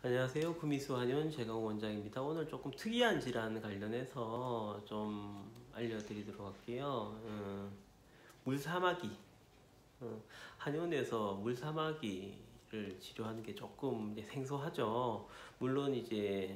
안녕하세요. 구미수 한의원 재강 원장입니다. 오늘 조금 특이한 질환 관련해서 좀 알려드리도록 할게요. 물사마귀. 한의원에서 물사마귀를 치료하는 게 조금 이제 생소하죠. 물론 이제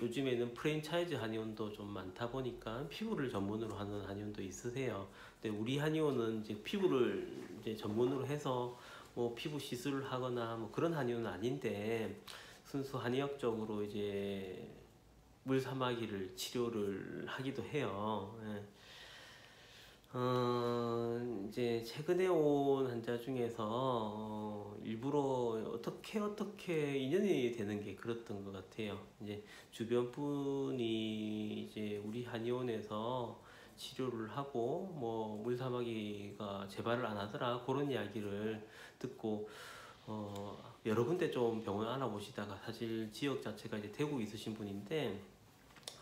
요즘에는 프랜차이즈 한의원도 좀 많다 보니까 피부를 전문으로 하는 한의원도 있으세요. 근데 우리 한의원은 이제 피부를 이제 전문으로 해서 뭐 피부 시술을 하거나 뭐 그런 한의원은 아닌데 순수 한의학적으로 이제 물사마귀를 치료를 하기도 해요. 예. 이제 최근에 온 환자 중에서 일부러 어떻게 인연이 되는 게 그렇던 것 같아요. 이제 주변 분이 이제 우리 한의원에서 치료를 하고 뭐 물사마귀가 재발을 안 하더라 그런 이야기를 듣고 여러 군데 좀 병원 알아보시다가 사실 지역 자체가 이제 대구에 있으신 분인데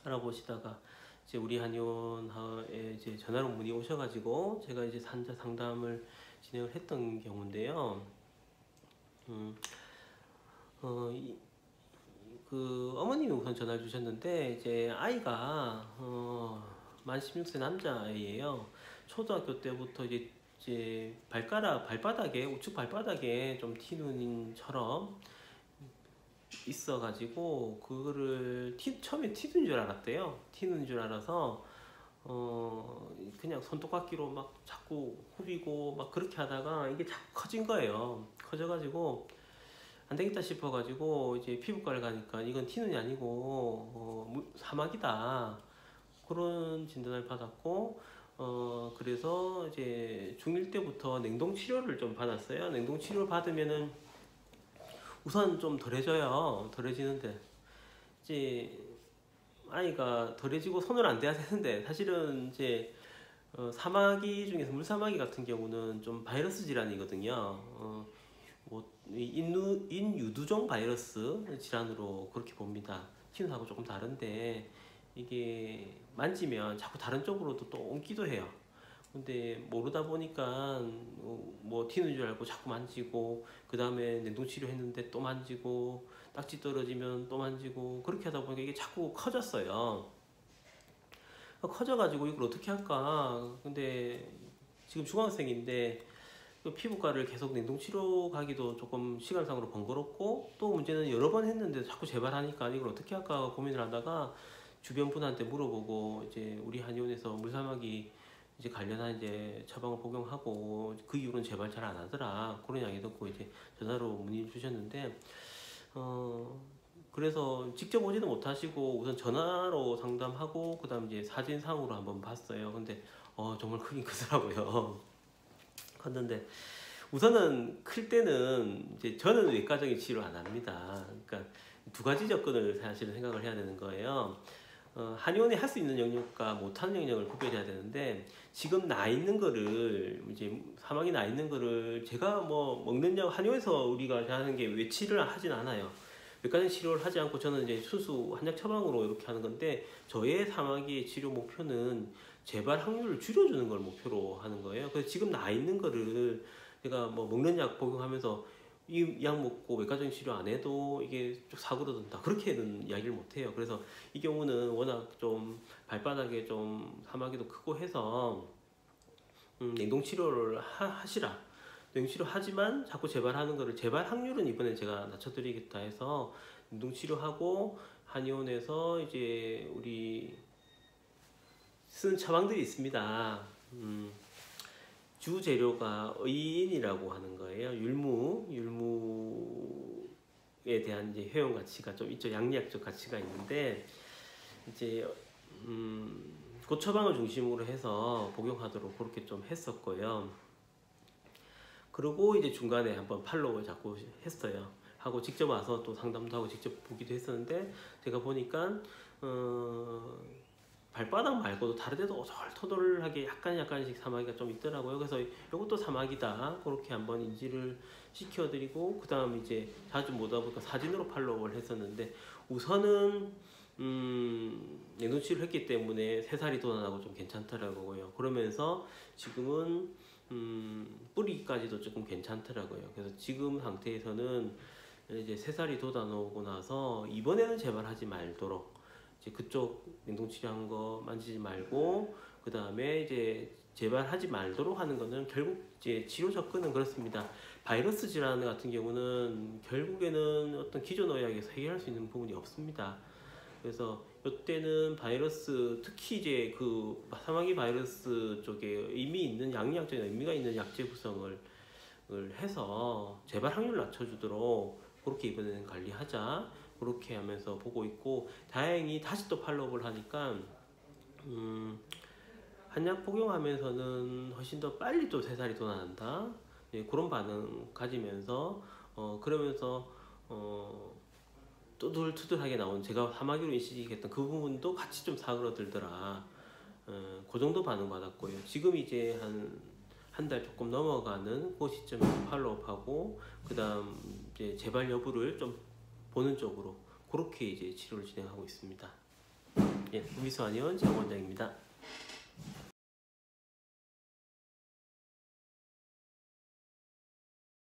알아보시다가 이제 우리 한의원에 이제 전화로 문의 오셔가지고 제가 이제 환자 상담을 진행을 했던 경우인데요. 그 어머님이 우선 전화를 주셨는데 이제 아이가 만 16세 남자아이예요. 초등학교 때부터 이제 발바닥에 우측 발바닥에 좀 티눈처럼 있어가지고 그거를 처음에 티눈 줄 알았대요. 티눈 줄 알아서 그냥 손톱깎이로 막 자꾸 후비고 막 그렇게 하다가 이게 자꾸 커진 거예요. 커져가지고 안 되겠다 싶어가지고 이제 피부과를 가니까 이건 티눈이 아니고 사막이다 그런 진단을 받았고 그래서 이제 중1 때부터 냉동 치료를 좀 받았어요. 냉동 치료를 받으면은 우선 좀 덜해져요. 덜해지는데 이제 아이가 덜해지고 손을 안 대야 되는데 사실은 이제 사마귀 중에서 물사마귀 같은 경우는 좀 바이러스 질환이거든요. 뭐 인유두종 바이러스 질환으로 그렇게 봅니다. 티눈하고 조금 다른데 이게 만지면 자꾸 다른 쪽으로도 또 옮기도 해요. 근데 모르다 보니까 뭐 튀는 줄 알고 자꾸 만지고 그 다음에 냉동치료 했는데 또 만지고 딱지 떨어지면 또 만지고 그렇게 하다 보니까 이게 자꾸 커졌어요. 커져가지고 이걸 어떻게 할까. 근데 지금 중학생인데 그 피부과를 계속 냉동치료 가기도 조금 시간상으로 번거롭고 또 문제는 여러 번 했는데 자꾸 재발하니까 이걸 어떻게 할까 고민을 하다가 주변 분한테 물어보고 이제 우리 한의원에서 물사마귀 이제 관련한 이제 처방을 복용하고 그 이후로는 재발 잘 안 하더라 그런 이야기 듣고 이제 전화로 문의 주셨는데 그래서 직접 오지는 못하시고 우선 전화로 상담하고 그 다음 이제 사진상으로 한번 봤어요. 근데 정말 크긴 크더라고요. 컸는데 우선은 클 때는 이제 저는 외과적인 치료 안 합니다. 그러니까 두 가지 접근을 사실은 생각을 해야 되는 거예요. 한의원에 할 수 있는 영역과 못하는 영역을 구별해야 되는데 지금 나 있는 거를 이제 사망이 나 있는 거를 제가 뭐 먹느냐고 한의원에서 우리가 하는 게 외치를 하진 않아요. 외과적인 치료를 하지 않고 저는 이제 순수 한약 처방으로 이렇게 하는 건데 저의 사마귀의 치료 목표는 재발 확률을 줄여주는 걸 목표로 하는 거예요. 그래서 지금 나 있는 거를 제가 뭐 먹는 약 복용하면서 이 약 먹고 외과적인 치료 안 해도 이게 쭉 사고든다 그렇게는 이야기를 못 해요. 그래서 이 경우는 워낙 좀 발바닥에 좀 사마귀도 크고 해서 냉동 치료를 하시라. 냉동 치료 하지만 자꾸 재발하는 거를 재발 확률은 이번에 제가 낮춰드리겠다 해서 냉동 치료하고 한의원에서 이제 우리 쓰는 처방들이 있습니다. 주 재료가 의인이라고 하는 거예요. 율무에 대한 이제 효용 가치가 좀 있죠. 양리학적 가치가 있는데 이제 그 처방을 중심으로 해서 복용하도록 그렇게 좀 했었고요. 그리고 이제 중간에 한번 팔로우를 자꾸 했어요. 하고 직접 와서 또 상담도 하고 직접 보기도 했었는데 제가 보니까 발바닥 말고도 다른 데도 오돌토돌하게 약간씩 사마귀가 좀 있더라고요. 그래서 이것도 사마귀다 그렇게 한번 인지를 시켜드리고 그 다음 이제 자주 못 와보니까 사진으로 팔로우를 했었는데 우선은 냉동치료를 했기 때문에 새살이 돋아나고 좀 괜찮더라고요. 그러면서 지금은 뿌리까지도 조금 괜찮더라고요. 그래서 지금 상태에서는 이제 3살이 돋아 나오고 나서 이번에는 제발 하지 말도록 이제 그쪽 냉동 치료한 거 만지지 말고 그 다음에 이제 제발 하지 말도록 하는 거는 결국 이제 치료 접근은 그렇습니다. 바이러스 질환 같은 경우는 결국에는 어떤 기존 의학에서 해결할 수 있는 부분이 없습니다. 그래서 이때는 바이러스 특히 이제 그 사마귀 바이러스 쪽에 의미 있는 양리학적인 의미가 있는 약제 구성을 해서 재발 확률 낮춰주도록 그렇게 이번에는 관리하자 그렇게 하면서 보고 있고 다행히 다시 또 팔로우를 하니까 한약 복용하면서는 훨씬 더 빨리 또 3살이 돋아난다 예, 그런 반응 가지면서 그러면서 또들투들하게 나온 제가 사마귀로 인식했던 그 부분도 같이 좀 사그러들더라 그 정도 반응 받았고요. 지금 이제 한 달 조금 넘어가는 그 시점에서 팔로우하고 그 다음 이제 재발 여부를 좀 보는 쪽으로 그렇게 이제 치료를 진행하고 있습니다. 예, 우미수 한의원 장 원장입니다.